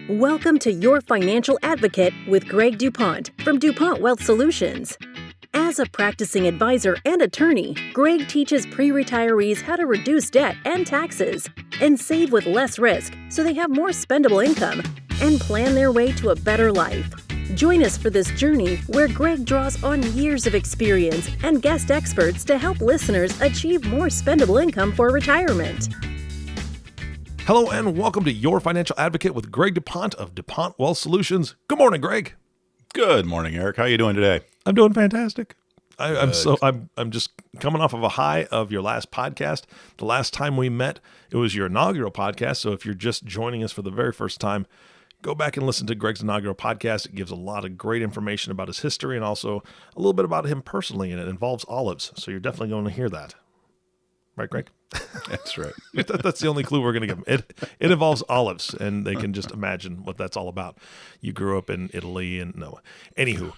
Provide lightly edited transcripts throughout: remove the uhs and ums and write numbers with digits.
Welcome to Your Financial Advocate with Greg DuPont from DuPont Wealth Solutions. As a practicing advisor and attorney, Greg teaches pre-retirees how to reduce debt and taxes and save with less risk so they have more spendable income and plan their way to a better life. Join us for this journey where Greg draws on years of experience and guest experts to help listeners achieve more spendable income for retirement. Hello and welcome to Your Financial Advocate with Greg DuPont of DuPont Wealth Solutions. Good morning, Greg. Good morning, Eric. How are you doing today? I'm doing fantastic. I'm just coming off of a high of your last podcast. The last time we met, it was your inaugural podcast. So if you're just joining us for the very first time, go back and listen to Greg's inaugural podcast. It gives a lot of great information about his history and also a little bit about him personally, and it involves olives. So you're definitely going to hear that. Right, Greg? That's right. That's the only clue we're going to give them. It involves olives, and they can just imagine what that's all about. You grew up in Italy, and no. Anywho,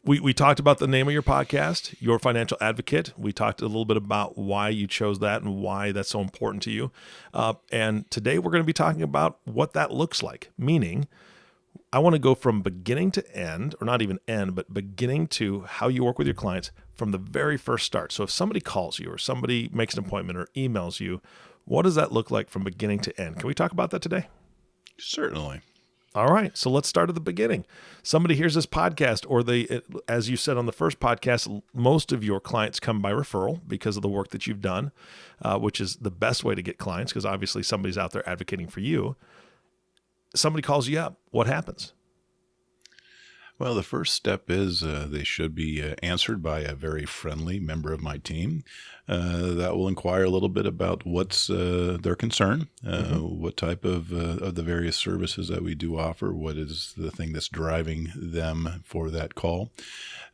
we talked about the name of your podcast, Your Financial Advocate. We talked a little bit about why you chose that and why that's so important to you. And today we're going to be talking about what that looks like, meaning I want to go from beginning to end, or not even end, but beginning to how you work with your clients from the very first start. So if somebody calls you or somebody makes an appointment or emails you, what does that look like from beginning to end? Can we talk about that today? Certainly. All right. So let's start at the beginning. Somebody hears this podcast, or as you said on the first podcast, most of your clients come by referral because of the work that you've done, which is the best way to get clients because obviously somebody's out there advocating for you. Somebody calls you up. What happens? Well, the first step is they should be answered by a very friendly member of my team that will inquire a little bit about what's their concern, what type of the various services that we do offer, what is the thing that's driving them for that call.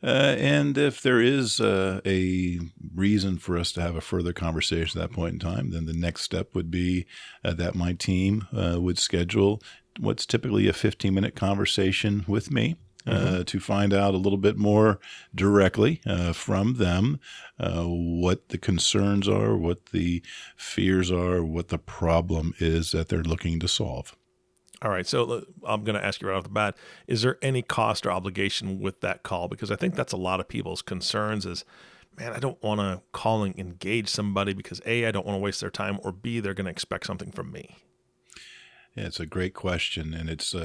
And if there is a reason for us to have a further conversation at that point in time, then the next step would be that my team would schedule what's typically a 15-minute conversation with me. To find out a little bit more directly from them what the concerns are, what the fears are, what the problem is that they're looking to solve. All right. So I'm going to ask you right off the bat, is there any cost or obligation with that call? Because I think that's a lot of people's concerns is, man, I don't want to call and engage somebody because A, I don't want to waste their time, or B, they're going to expect something from me. Yeah, it's a great question, and it's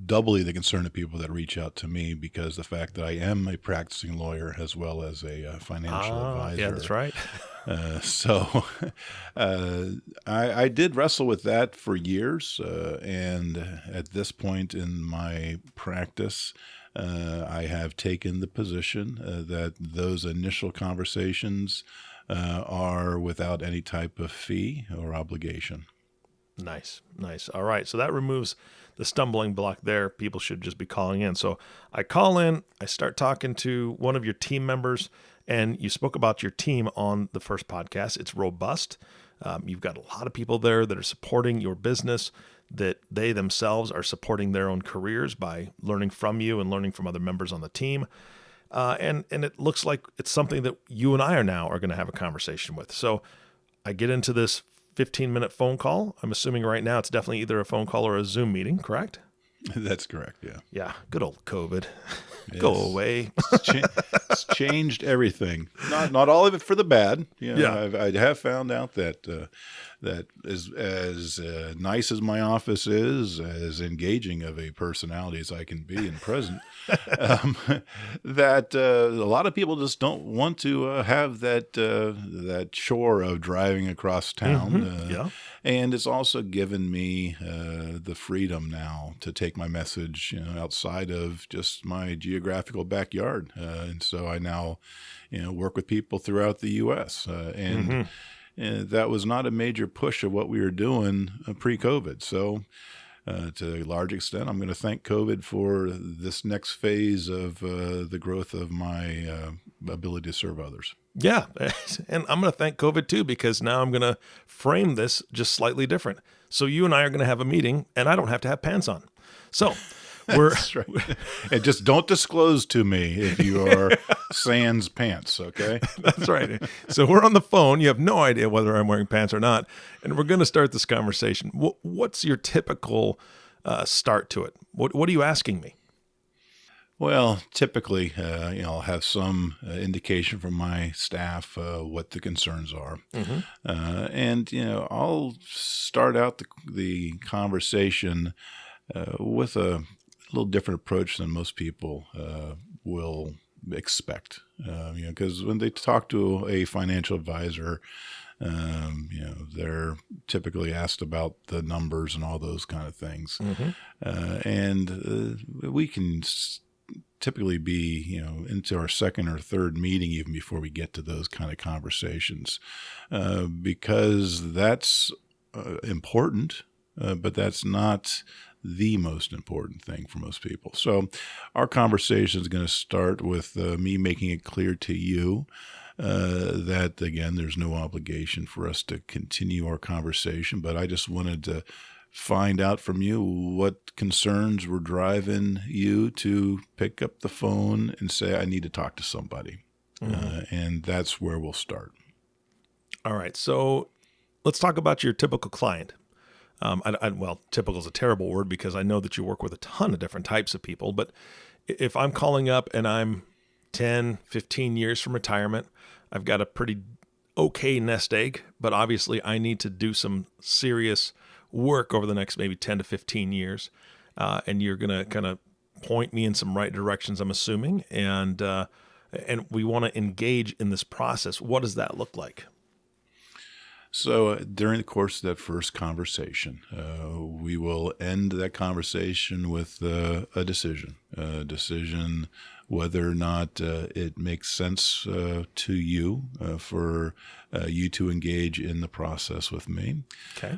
doubly the concern of people that reach out to me because the fact that I am a practicing lawyer as well as a financial advisor. Yeah, that's right. So I did wrestle with that for years, and at this point in my practice, I have taken the position that those initial conversations are without any type of fee or obligation. Nice. All right. So that removes the stumbling block there. People should just be calling in. So I call in, I start talking to one of your team members, and you spoke about your team on the first podcast. It's robust. You've got a lot of people there that are supporting your business, that they themselves are supporting their own careers by learning from you and learning from other members on the team. And it looks like it's something that you and I are going to have a conversation with. So I get into this 15-minute phone call. I'm assuming right now it's definitely either a phone call or a Zoom meeting, correct? That's correct, yeah. Yeah, good old COVID. Yes. Go away. It's changed everything. Not all of it for the bad. Yeah. I have found out that as nice as my office is, as engaging of a personality as I can be and present, that a lot of people just don't want to have that chore of driving across town. And it's also given me the freedom now to take my message outside of just my geographical backyard. And so I now work with people throughout the U.S. And that was not a major push of what we were doing pre-COVID. So to a large extent, I'm going to thank COVID for this next phase of the growth of my ability to serve others. Yeah. And I'm going to thank COVID too, because now I'm going to frame this just slightly different. So you and I are going to have a meeting, and I don't have to have pants on. So That's right. And just don't disclose to me if you are sans pants, okay? That's right. So we're on the phone. You have no idea whether I'm wearing pants or not. And we're going to start this conversation. what's your typical start to it? What are you asking me? Well, typically, I'll have some indication from my staff what the concerns are, and I'll start out the conversation with a little different approach than most people will expect. Because when they talk to a financial advisor, they're typically asked about the numbers and all those kind of things, and we can typically be, into our second or third meeting even before we get to those kind of conversations, because that's important, but that's not the most important thing for most people. So our conversation is going to start with me making it clear to you that, again, there's no obligation for us to continue our conversation, but I just wanted to find out from you what concerns were driving you to pick up the phone and say, I need to talk to somebody. And that's where we'll start. All right. So let's talk about your typical client. Well, typical is a terrible word because I know that you work with a ton of different types of people. But if I'm calling up and I'm 10, 15 years from retirement, I've got a pretty okay nest egg, but obviously I need to do some serious work over the next maybe 10 to 15 years. And you're going to kind of point me in some right directions, I'm assuming. And we want to engage in this process. What does that look like? So during the course of that first conversation, we will end that conversation with a decision whether or not it makes sense to you for you to engage in the process with me. Okay.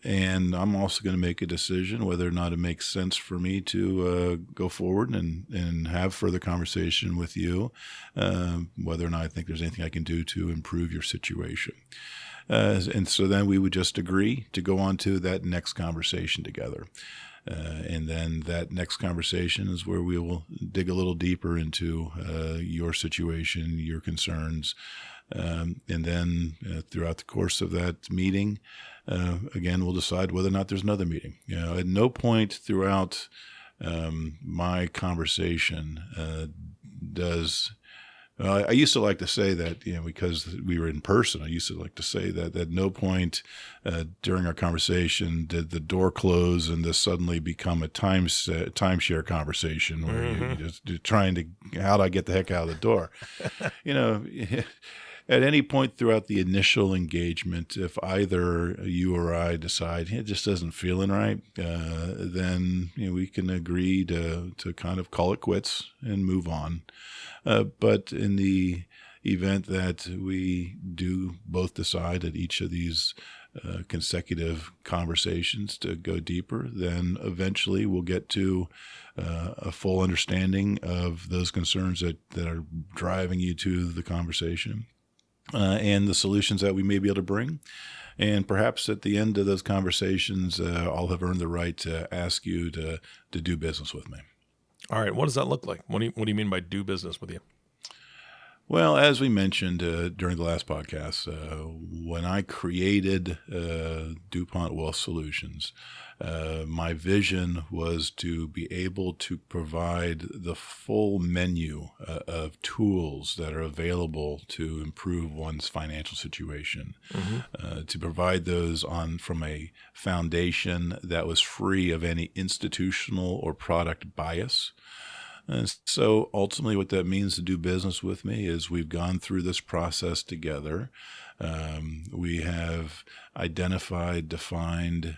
And I'm also going to make a decision whether or not it makes sense for me to go forward and have further conversation with you, whether or not I think there's anything I can do to improve your situation. And so then we would just agree to go on to that next conversation together. And then that next conversation is where we will dig a little deeper into your situation, your concerns. And then throughout the course of that meeting, again, we'll decide whether or not there's another meeting. At no point throughout my conversation does... I used to like to say that, because we were in person, I used to like to say that at no point during our conversation did the door close and this suddenly become a timeshare conversation where you're trying to, how do I get the heck out of the door? At any point throughout the initial engagement, if either you or I decide it just doesn't feeling right, then we can agree to kind of call it quits and move on. But in the event that we do both decide at each of these consecutive conversations to go deeper, then eventually we'll get to a full understanding of those concerns that are driving you to the conversation. And the solutions that we may be able to bring. And perhaps at the end of those conversations, I'll have earned the right to ask you to do business with me. All right. What does that look like? What do you mean by do business with you? Well, as we mentioned during the last podcast, when I created DuPont Wealth Solutions, my vision was to be able to provide the full menu of tools that are available to improve one's financial situation, to provide those from a foundation that was free of any institutional or product bias. And so ultimately what that means to do business with me is we've gone through this process together. We have identified, defined,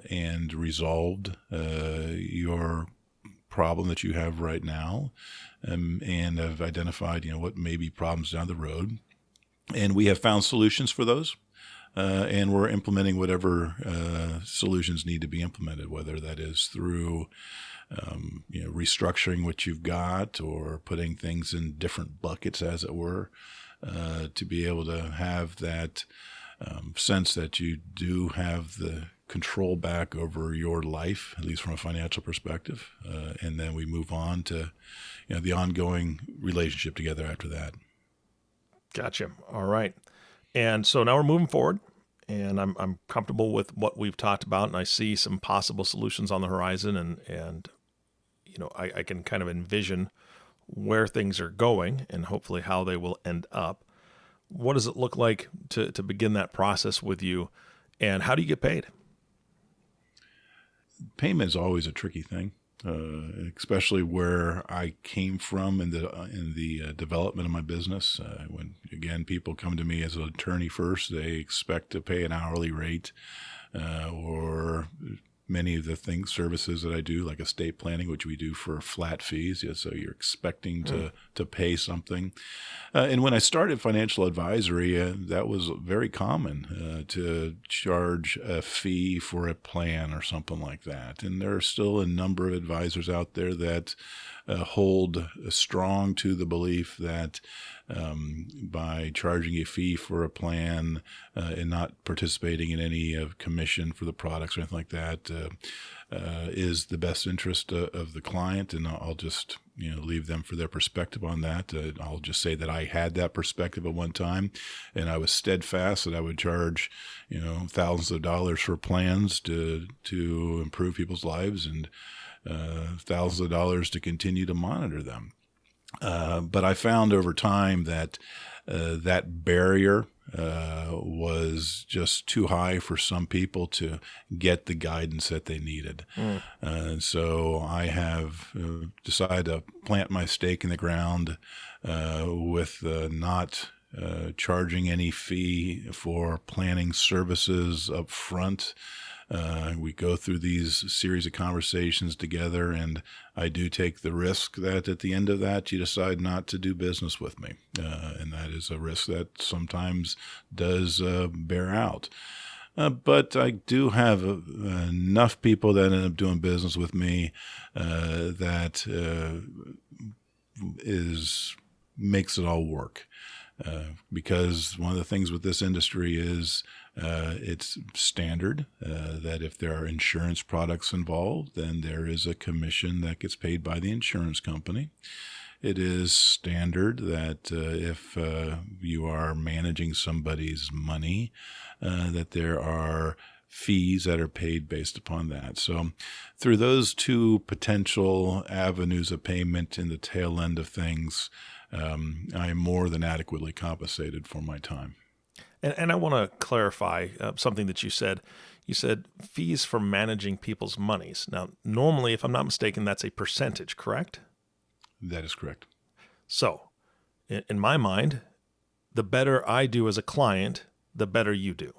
and resolved your problem that you have right now, and have identified, what may be problems down the road. And we have found solutions for those. And we're implementing whatever solutions need to be implemented, whether that is through restructuring what you've got or putting things in different buckets, as it were, to be able to have that sense that you do have the control back over your life, at least from a financial perspective. And then we move on to the ongoing relationship together after that. Gotcha. All right. And so now we're moving forward. and I'm comfortable with what we've talked about, and I see some possible solutions on the horizon, and I can kind of envision where things are going and hopefully how they will end up. What does it look like to begin that process with you, and how do you get paid? Payment is always a tricky thing, especially where I came from in the development of my business. When again people come to me as an attorney first, they expect to pay an hourly rate, or many of the services that I do, like estate planning, which we do for flat fees. Yeah, so you're expecting to pay something. And when I started financial advisory, that was very common to charge a fee for a plan or something like that. And there are still a number of advisors out there that hold strong to the belief that by charging a fee for a plan and not participating in any commission for the products or anything like that is the best interest of the client. And I'll just leave them for their perspective on that. I'll just say that I had that perspective at one time, and I was steadfast that I would charge thousands of dollars for plans to improve people's lives, and thousands of dollars to continue to monitor them. But I found over time that that barrier was just too high for some people to get the guidance that they needed. And so I have decided to plant my stake in the ground with not charging any fee for planning services up front. We go through these series of conversations together, and I do take the risk that at the end of that, you decide not to do business with me. And that is a risk that sometimes does bear out. But I do have enough people that end up doing business with me that makes it all work. Because one of the things with this industry is it's standard that if there are insurance products involved, then there is a commission that gets paid by the insurance company. It is standard that if you are managing somebody's money, that there are fees that are paid based upon that. So through those two potential avenues of payment in the tail end of things, I am more than adequately compensated for my time. And I want to clarify something that you said. You said fees for managing people's monies. Now, normally, if I'm not mistaken, that's a percentage, correct? That is correct. So, in my mind, the better I do as a client, the better you do.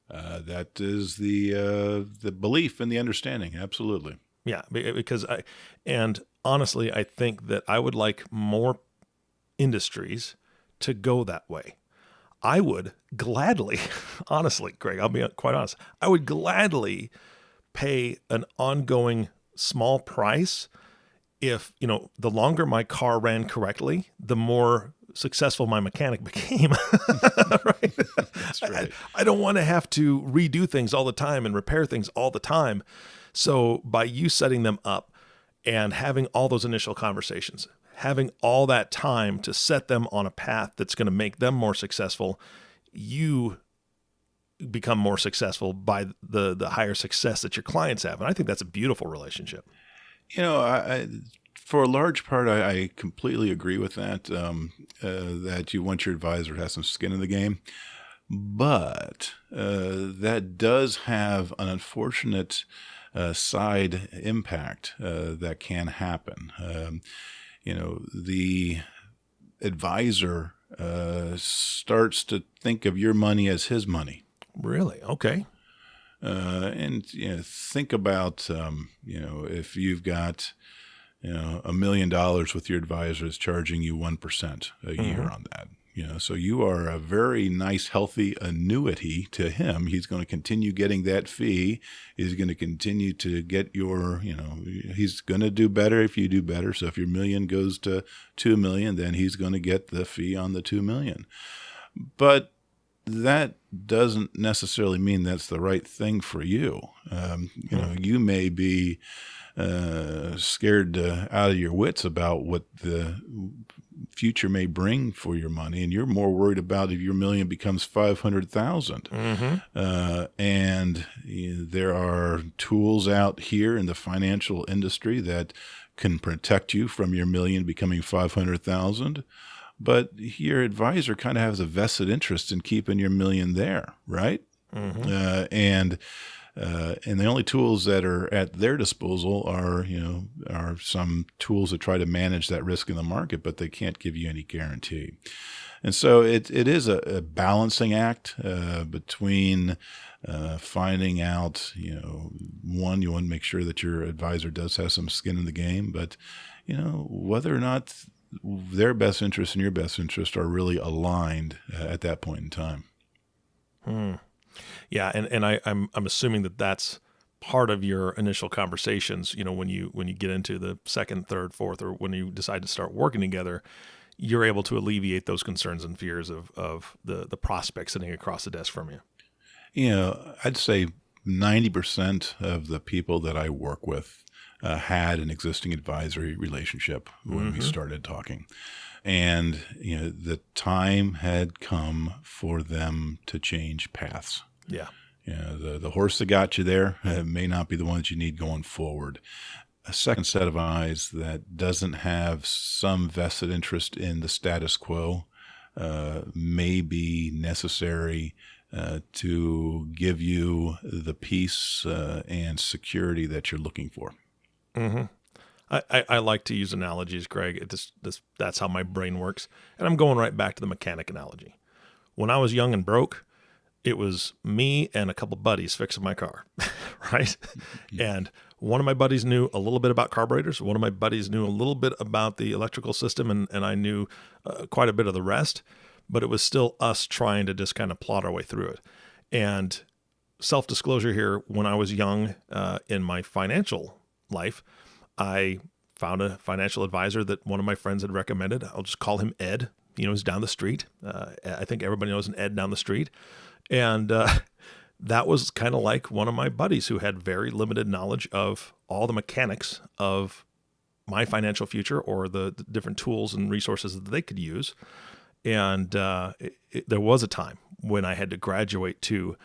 That is the belief and the understanding. Absolutely. Yeah, because and honestly, I think that I would like more industries to go that way. I would gladly, honestly, Greg, I'll be quite honest, I would gladly pay an ongoing small price if, the longer my car ran correctly, the more successful my mechanic became. Right? That's right. I don't want to have to redo things all the time and repair things all the time. So by you setting them up and having all those initial conversations, having all that time to set them on a path that's going to make them more successful, you become more successful by the higher success that your clients have. And I think that's a beautiful relationship. For a large part, I completely agree with that, that you want your advisor to have some skin in the game. But that does have an unfortunate side impact that can happen. The advisor starts to think of your money as his money. Really? Okay. And think about, if you've got, $1 million with your advisor is charging you 1% a year on that. So you are a very nice, healthy annuity to him. He's going to continue getting that fee. He's going to continue to get he's going to do better if you do better. So if your $1 million goes to $2 million, then he's going to get the fee on the $2 million. But that doesn't necessarily mean that's the right thing for you. You may be scared out of your wits about what the future may bring for your money, and you're more worried about if your million becomes 500,000. And there are tools out here in the financial industry that can protect you from your million becoming 500,000. But your advisor kind of has a vested interest in keeping your million there, right? And the only tools that are at their disposal are some tools that try to manage that risk in the market, but they can't give you any guarantee. And so it is a balancing act between finding out, one, you want to make sure that your advisor does have some skin in the game, but whether or not their best interest and your best interest are really aligned at that point in time. Yeah, and I'm assuming that that's part of your initial conversations. When you get into the second, third, fourth, or when you decide to start working together, you're able to alleviate those concerns and fears of the prospect sitting across the desk from you. I'd say 90% of the people that I work with had an existing advisory relationship when we started talking. And, the time had come for them to change paths. Yeah. The horse that got you there may not be the one that you need going forward. A second set of eyes that doesn't have some vested interest in the status quo may be necessary to give you the peace and security that you're looking for. I like to use analogies, Greg. That's how my brain works. And I'm going right back to the mechanic analogy. When I was young and broke, it was me and a couple buddies fixing my car, right? And one of my buddies knew a little bit about carburetors. One of my buddies knew a little bit about the electrical system, and I knew quite a bit of the rest. But it was still us trying to just kind of plot our way through it. And self-disclosure here, when I was young in my financial life, I found a financial advisor that one of my friends had recommended. I'll just call him Ed. He's down the street. I think everybody knows an Ed down the street. And that was kind of like one of my buddies who had very limited knowledge of all the mechanics of my financial future or the different tools and resources that they could use. And there was a time when I had to graduate to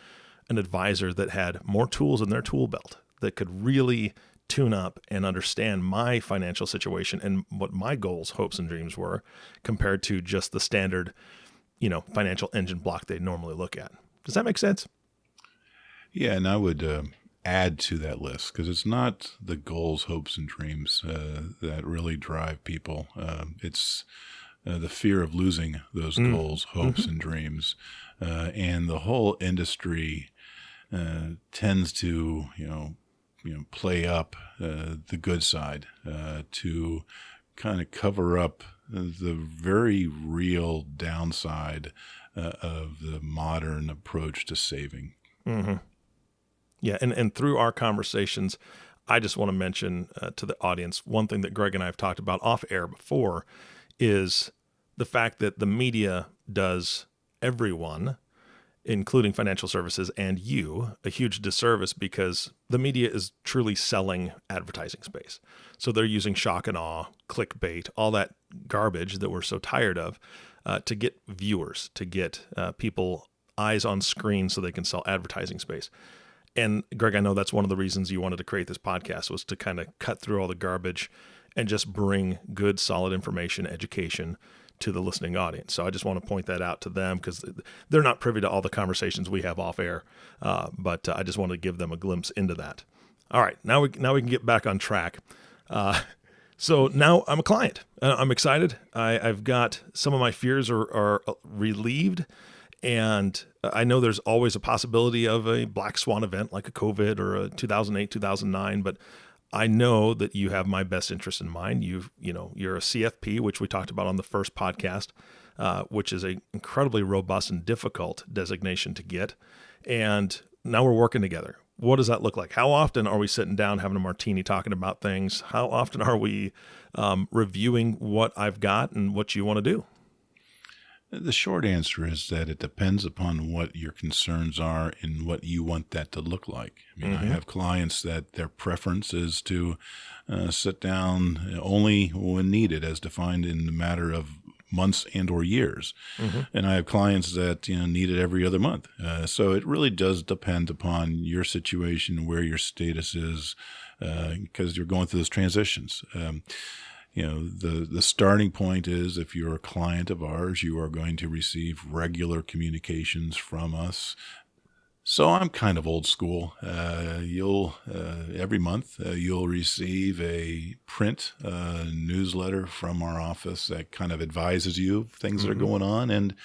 an advisor that had more tools in their tool belt that could really tune up and understand my financial situation and what my goals, hopes, and dreams were compared to just the standard, financial engine block they normally look at. Does that make sense? Yeah, and I would add to that list because it's not the goals, hopes, and dreams that really drive people. It's the fear of losing those goals, hopes, and dreams. And the whole industry tends to, play up the good side to kind of cover up the very real downside of the modern approach to saving. Yeah, and through our conversations, I just want to mention to the audience one thing that Greg and I have talked about off air before is the fact that the media does everyone, including financial services and you, a huge disservice because the media is truly selling advertising space. So they're using shock and awe, clickbait, all that garbage that we're so tired of to get viewers, to get people eyes on screen so they can sell advertising space. And Greg, I know that's one of the reasons you wanted to create this podcast was to kind of cut through all the garbage and just bring good, solid information, education to the listening audience. So I just want to point that out to them because they're not privy to all the conversations we have off air, but I just wanted to give them a glimpse into that. All right, now we can get back on track. So now I'm a client. I'm excited. I've got some of my fears are relieved, and I know there's always a possibility of a black swan event like a COVID or a 2008, 2009, but I know that you have my best interest in mind. You're a CFP, which we talked about on the first podcast, which is an incredibly robust and difficult designation to get. And now we're working together. What does that look like? How often are we sitting down having a martini talking about things? How often are we reviewing what I've got and what you want to do? The short answer is that it depends upon what your concerns are and what you want that to look like. I mean, I have clients that their preference is to sit down only when needed, as defined in the matter of months and or years. And I have clients that need it every other month. So it really does depend upon your situation, where your status is, because you're going through those transitions. The starting point is, if you're a client of ours, you are going to receive regular communications from us. So I'm kind of old school. You'll every month you'll receive a print newsletter from our office that kind of advises you of things that are going on, and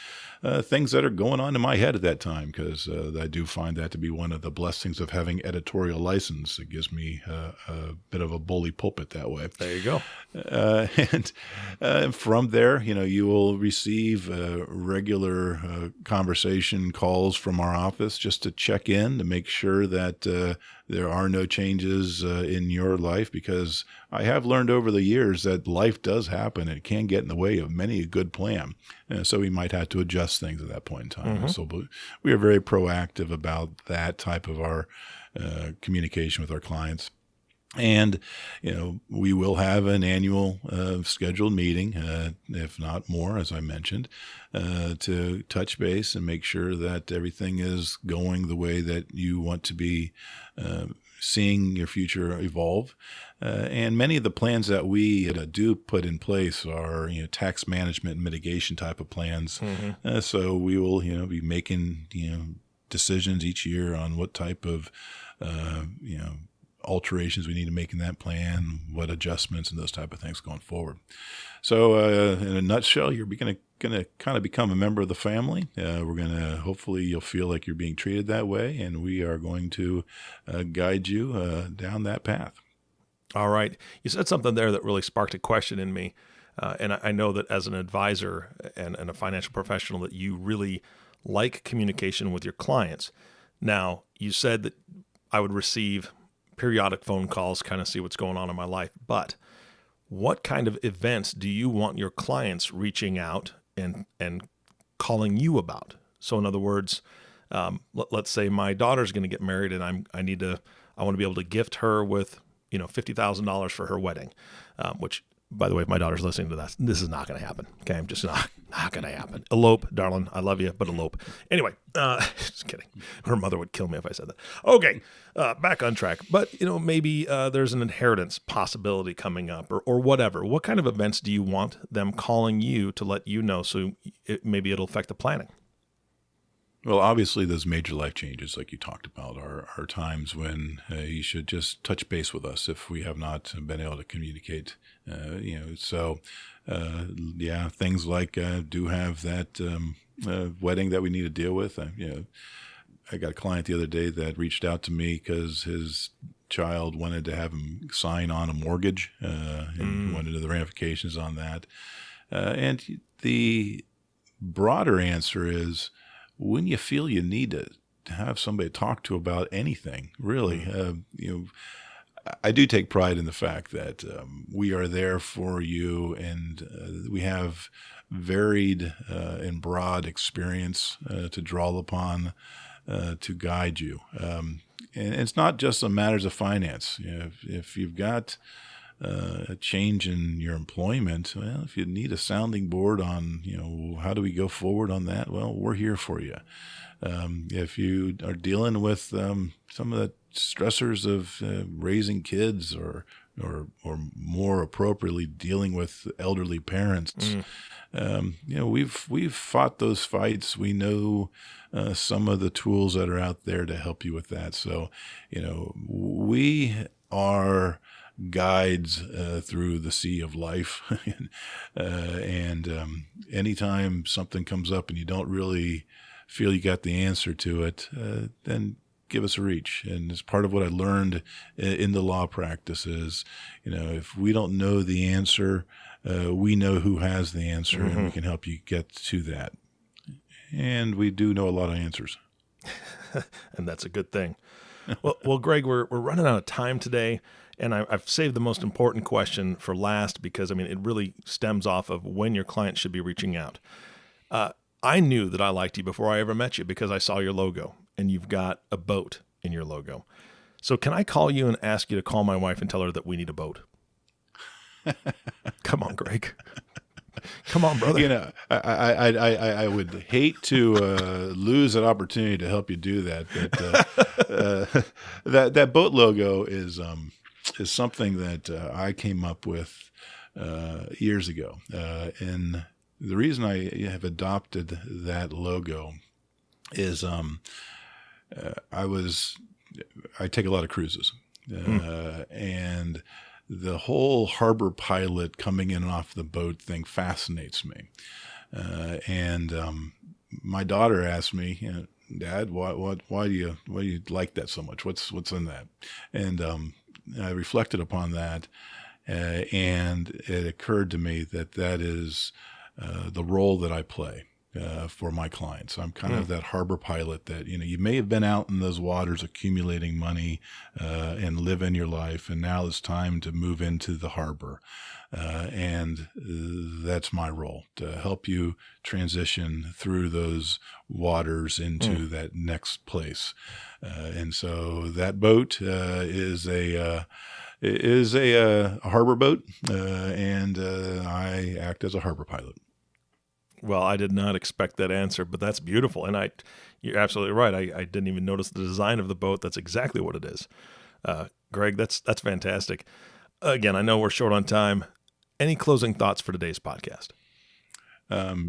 things that are going on in my head at that time, because I do find that to be one of the blessings of having editorial license. It gives me a bit of a bully pulpit that way. There you go. And from there, you will receive regular conversation calls from our office just to check in, to make sure that there are no changes in your life, because I have learned over the years that life does happen and it can get in the way of many a good plan. So we might have to adjust things at that point in time. So we are very proactive about that type of our communication with our clients. And, we will have an annual scheduled meeting, if not more, as I mentioned, to touch base and make sure that everything is going the way that you want to be seeing your future evolve. And many of the plans that we do put in place are, tax management and mitigation type of plans. So we will, be making, decisions each year on what type of, alterations we need to make in that plan, what adjustments and those type of things going forward. So in a nutshell, you're going to kind of become a member of the family. We're going to, hopefully you'll feel like you're being treated that way, and we are going to guide you down that path. All right. You said something there that really sparked a question in me. And I know that as an advisor and a financial professional, that you really like communication with your clients. Now, you said that I would receive periodic phone calls, kind of see what's going on in my life. But what kind of events do you want your clients reaching out and calling you about? So in other words, let's say my daughter's going to get married, and I want to be able to gift her with $50,000 for her wedding, which, by the way, if my daughter's listening to that, this is not going to happen. Okay, I'm just not going to happen. Elope, darling. I love you, but elope. Anyway, just kidding. Her mother would kill me if I said that. Okay, back on track. But maybe there's an inheritance possibility coming up, or whatever. What kind of events do you want them calling you to let you know, so maybe it'll affect the planning? Well, obviously, those major life changes, like you talked about, are times when you should just touch base with us if we have not been able to communicate. Things like do have that wedding that we need to deal with. I got a client the other day that reached out to me because his child wanted to have him sign on a mortgage and wanted to know the ramifications on that. And the broader answer is, when you feel you need to have somebody to talk to about anything, really, I do take pride in the fact that we are there for you, and we have varied and broad experience to draw upon to guide you. And it's not just on matters of finance. If you've got a change in your employment, well, if you need a sounding board on, how do we go forward on that? Well, we're here for you. If you are dealing with some of the stressors of raising kids, or more appropriately dealing with elderly parents, we've fought those fights. We know some of the tools that are out there to help you with that. So, we are guides through the sea of life. And anytime something comes up and you don't really feel you got the answer to it, then give us a reach. And it's part of what I learned in the law practice is, if we don't know the answer, we know who has the answer, and we can help you get to that. And we do know a lot of answers. And that's a good thing. Well, Greg, we're running out of time today. And I've saved the most important question for last, because, it really stems off of when your client should be reaching out. I knew that I liked you before I ever met you, because I saw your logo, and you've got a boat in your logo. So can I call you and ask you to call my wife and tell her that we need a boat? Come on, Greg. Come on, brother. You know, I would hate to lose an opportunity to help you do that. But that boat logo is something that I came up with years ago, and the reason I have adopted that logo is I take a lot of cruises, and the whole harbor pilot coming in and off the boat thing fascinates me. And my daughter asked me, Dad, why do you like that so much? What's in that? And I reflected upon that, and it occurred to me that is the role that I play for my clients. I'm kind of that harbor pilot that, you may have been out in those waters accumulating money and living your life, and now it's time to move into the harbor. And that's my role, to help you transition through those waters into that next place. And so that boat is a harbor boat, and I act as a harbor pilot. Well, I did not expect that answer, but that's beautiful. And you're absolutely right. I didn't even notice the design of the boat. That's exactly what it is. Greg, that's fantastic. Again, I know we're short on time. Any closing thoughts for today's podcast?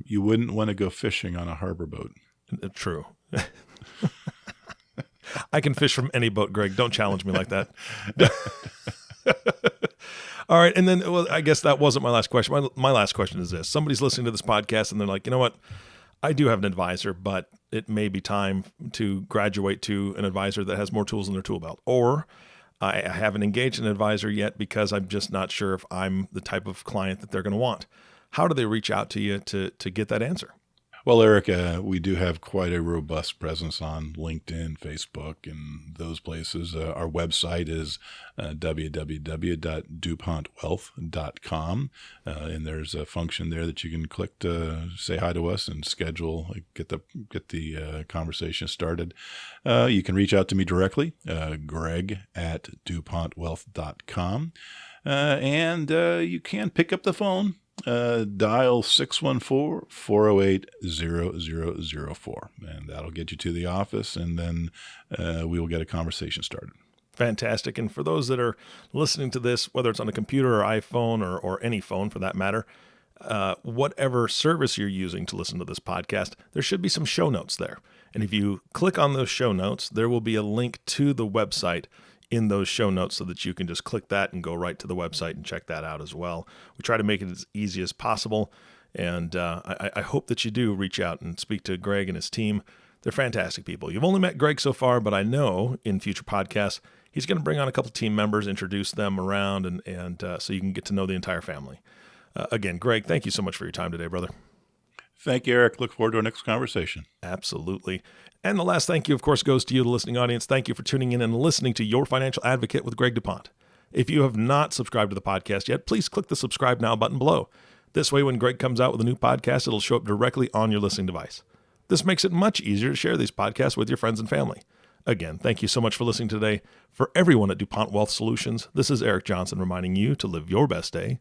You wouldn't want to go fishing on a harbor boat. True. I can fish from any boat, Greg. Don't challenge me like that. All right. And then, I guess that wasn't my last question. My last question is this. Somebody's listening to this podcast and they're like, you know what? I do have an advisor, but it may be time to graduate to an advisor that has more tools in their tool belt. Or I haven't engaged an advisor yet because I'm just not sure if I'm the type of client that they're going to want. How do they reach out to you to get that answer? Well, Eric, we do have quite a robust presence on LinkedIn, Facebook, and those places. Our website is www.dupontwealth.com, and there's a function there that you can click to say hi to us and get the conversation started. You can reach out to me directly, greg@dupontwealth.com, and you can pick up the phone. Dial 614-408-0004, and that'll get you to the office, and then we will get a conversation started. Fantastic. And for those that are listening to this, whether it's on a computer or iPhone or any phone for that matter, whatever service you're using to listen to this podcast, there should be some show notes there. And if you click on those show notes, there will be a link to the website in those show notes so that you can just click that and go right to the website and check that out as well. We try to make it as easy as possible. And I hope that you do reach out and speak to Greg and his team. They're fantastic people. You've only met Greg so far, but I know in future podcasts, he's going to bring on a couple team members, introduce them around, and so you can get to know the entire family. Again, Greg, thank you so much for your time today, brother. Thank you, Eric. Look forward to our next conversation. Absolutely. And the last thank you, of course, goes to you, the listening audience. Thank you for tuning in and listening to Your Financial Advocate with Greg DuPont. If you have not subscribed to the podcast yet, please click the subscribe now button below. This way, when Greg comes out with a new podcast, it'll show up directly on your listening device. This makes it much easier to share these podcasts with your friends and family. Again, thank you so much for listening today. For everyone at DuPont Wealth Solutions, this is Eric Johnson reminding you to live your best day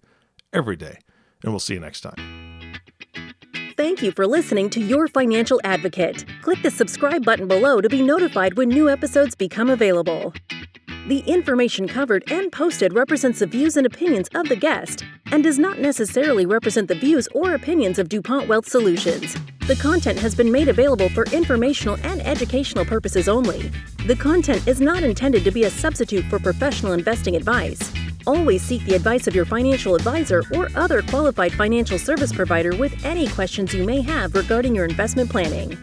every day. And we'll see you next time. Thank you for listening to Your Financial Advocate. Click the subscribe button below to be notified when new episodes become available. The information covered and posted represents the views and opinions of the guest and does not necessarily represent the views or opinions of DuPont Wealth Solutions. The content has been made available for informational and educational purposes only. The content is not intended to be a substitute for professional investing advice. Always seek the advice of your financial advisor or other qualified financial service provider with any questions you may have regarding your investment planning.